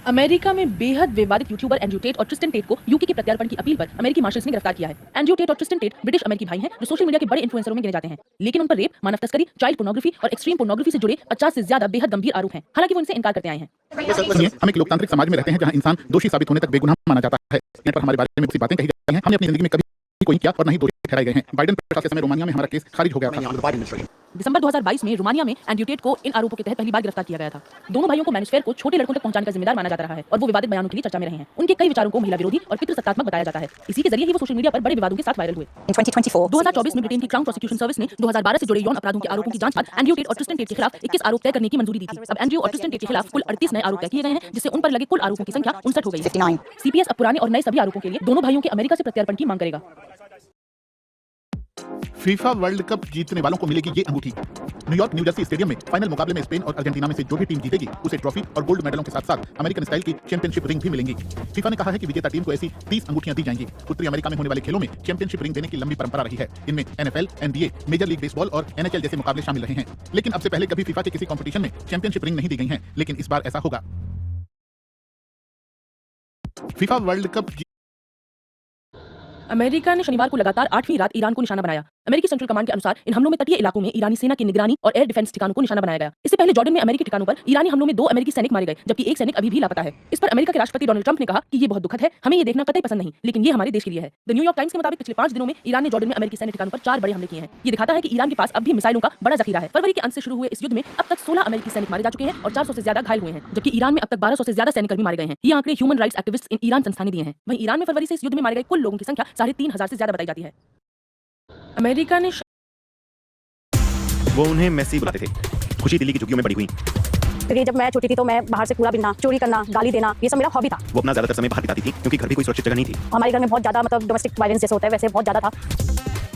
America में बेहद विवादित यूट्यूबर एंड्रयू टेट और ट्रिस्टन टेट को यूके के प्रत्यार्पण की अपील पर अमेरिकी मार्शल्स ने गिरफ्तार किया है। एंड्रयू टेट और ट्रिस्टन टेट ब्रिटिश अमेरिकी भाई हैं जो सोशल मीडिया के बड़े इन्फ्लुएंसरों में गिने जाते हैं, लेकिन उन पर रेप, मानव तस्करी, चाइल्ड पोर्नोग्राफी और एक्सट्रीम पोर्नोग्राफी से जुड़े 50 से ज्यादा बेहद गंभीर आरोप हैं। हालांकि वो इनसे इनकार करते आए हैं। हम एक लोकतांत्रिक समाज में रहते हैं जहां इंसान दोषी साबित होने तक बेगुनाह माना जाता है। इन पर हमारे बारे में कुछ बातें कही जाती हैं। हमने अपनी जिंदगी में कभी कोई किया और नहीं दोषी ठहराए गए हैं। बाइडेन प्रशासन के समय रोमानिया में हमारा केस खारिज हो गया था। दिसंबर 2022 में रोमानिया में एंड्रयू टेट को इन आरोपों के तहत पहली बार गिरफ्तार किया गया था। दोनों भाइयों को मैनिस्फेयर को छोटे लड़कों तक पहुंचाने का जिम्मेदार माना जाता रहा है और वो विवादित बयानों के लिए चर्चा में रहे हैं। उनके कई विचारों को महिला विरोधी और पितृसत्तात्मक बताया जाता है। इसी के जरिए ही वो सोशल मीडिया पर बड़े विवादों के साथ वायरल हुए। 2024 में ब्रिटेन की क्राउन प्रोसिक्यूशन सर्विस ने 2012 से जुड़े यौन अपराधों के आरोपों की जांच बाद एंड्रयू टेट और ट्रिस्टन टेट के खिलाफ 21 आरोप तय करने की मंजूरी दी थी। अब एंड्रयू और ट्रिस्टन टेट के खिलाफ कुल 38 नए आरोप तय किए गए हैं, जिससे उन पर लगे कुल आरोपों की संख्या 59 हो गई है। सीपीएस अब पुराने और नए सभी आरोपों के लिए दोनों भाइयों के अमेरिका से प्रत्यार्पण की मांग करेगा। फीफा वर्ल्ड कप जीतने वालों को मिलेगी ये अंगूठी। न्यूयॉर्क न्यू जर्सी स्टेडियम में फाइनल मुकाबले में स्पेन और अर्जेंटीना में से जो भी टीम जीतेगी उसे ट्रॉफी और गोल्ड मेडलों के साथ साथ अमेरिकन स्टाइल की चैंपियनशिप रिंग भी मिलेंगी। फीफा ने कहा है कि विजेता टीम को ऐसी 30 अंगूठियां दी जाएंगी। उत्तरी अमेरिका में होने वाले खेलों में चैंपियनशिप रिंग देने की लंबी परंपरा रही है। इनमें NFL, NBA, major league baseball और एनएचएल जैसे मुकाबले शामिल रहे हैं। लेकिन अब से पहले कभी फीफा के किसी कॉम्पिटिशन में चैंपियनशिप रिंग नहीं दी गई है, लेकिन इस बार ऐसा होगा। फीफा वर्ल्ड कप अमेरिका ने शनिवार को लगातार 8वीं रात ईरान को निशाना बनाया। अमेरिकी सेंट्रल कमांड के अनुसार इन हमलों में तटीय इलाकों में ईरानी सेना की निगरानी और एयर डिफेंस ठिकानों को निशाना बनाया गया। इससे पहले जॉर्डन में अमेरिकी ठिकानों पर ईरानी हमलों में 2 अमेरिकी सैनिक मारे गए, जबकि एक सैनिक अभी भी लापता है। इस पर अमेरिका के राष्ट्रपति डोनाल्ड ट्रंप ने कहा कि ये बहुत दुखद है, हमें ये देखना कतई पसंद नहीं, लेकिन ये हमारे देश के लिए है। द न्यूयॉर्क टाइम्स के मुताबिक पिछले 5 दिनों में ईरान ने जॉर्डन में अमेरिकी सैन्य ठिकानों पर 4 बड़े हमले किए हैं। ये दिखाता है कि ईरान के पास अब भी मिसाइलों का बड़ा जखीरा है। फरवरी के अंत से शुरू हुए इस युद्ध में अब तक 16 अमेरिकी सैनिक मारे जा चुके हैं और 400 से ज्यादा घायल हुए हैं, जबकि ईरान में अब तक 1200 से ज्यादा सैनिककर्मी मारे गए हैं। ये आंकड़े human rights activist in Iran संस्था ने दिए हैं। वहीं ईरान में फरवरी से इस युद्ध में मारे गए कुल लोगों की संख्या 3500 से ज्यादा बताई जाती है। अमेरिका ने वो उन्हें मेसी बुलाते थे। खुशी दिल्ली की झुग्गियों में बड़ी हुई। क्योंकि जब मैं छोटी थी तो मैं बाहर से कूड़ा बिनना, चोरी करना, गाली देना, ये सब मेरा हॉबी था। वो अपना ज्यादातर समय बाहर बिताती थी क्योंकि घर भी कोई सुरक्षित जगह नहीं थी। हमारे घर में बहुत ज्यादा डोमेस्टिक वायलेंस जैसे होता है, वैसे बहुत ज्यादा था।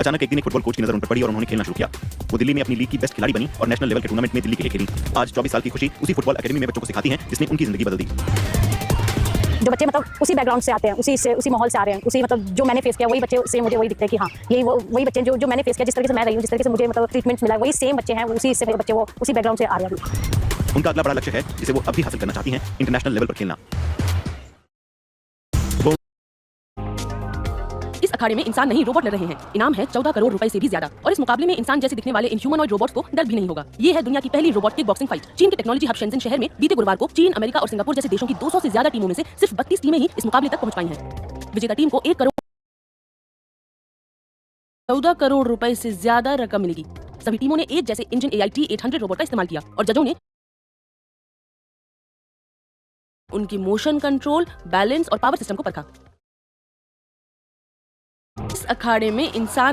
अचानक एक दिन एक फुटबॉल कोच की नजर उन पर पड़ी और उन्होंने खेलना शुरू किया। वो दिल्ली में अपनी लीग की बेस्ट खिलाड़ी बनी और नेशनल लेवल के टूर्नामेंट में दिल्ली के लिए खेली। आज 24 साल की खुशी उसी फुटबॉल एकेडमी में बच्चों को सिखाती हैं, जिसने उनकी जिंदगी बदल दी। जो बच्चे उसी बैकग्राउंड से आते हैं, उसी माहौल से आ रहे हैं, उसी जो मैंने फेस किया वही बच्चे से मुझे वही दिखते हैं कि हाँ यही वही बच्चे जो मैंने फेस किया, जिस तरीके से मैं रही हूँ, जिस तरीके से मुझे ट्रीटमेंट मिला, वही सेम बच्चे हैं, उसी से बच्चे वो उसी बैकग्राउंड से आ रहे हैं। उनका अगला बड़ा लक्ष्य है जिसे वो अभी हासिल करना चाहती हैं, इंटरनेशनल लेवल पर खेलना। इस अखाड़े में इंसान नहीं रोबोट लड़ रहे हैं। इनाम है 14 करोड़ रुपए से भी ज्यादा और इस मुकाबले में इंसान जैसे दिखने वाले इन ह्यूमनॉइड रोबोट्स को डर भी नहीं होगा। ये है दुनिया की पहली रोबोट किक बॉक्सिंग फाइट। चीन के टेक्नोलॉजी हब शेंजन शहर में बीते गुरुवार को चीन, अमेरिका और सिंगापुर जैसे देशों की 200 से ज्यादा टीमों में से सिर्फ 32 टीमें ही इस मुकाबले तक पहुंच पाई हैं। विजेता टीम को 1 करोड़ 14 करोड़ रुपए से ज्यादा रकम मिलेगी। सभी टीमों ने एक जैसे इंजन AIT 800 रोबोट का इस्तेमाल किया और जजों ने उनकी मोशन कंट्रोल, बैलेंस और पावर सिस्टम को परखा। इस अखाड़े में इंसान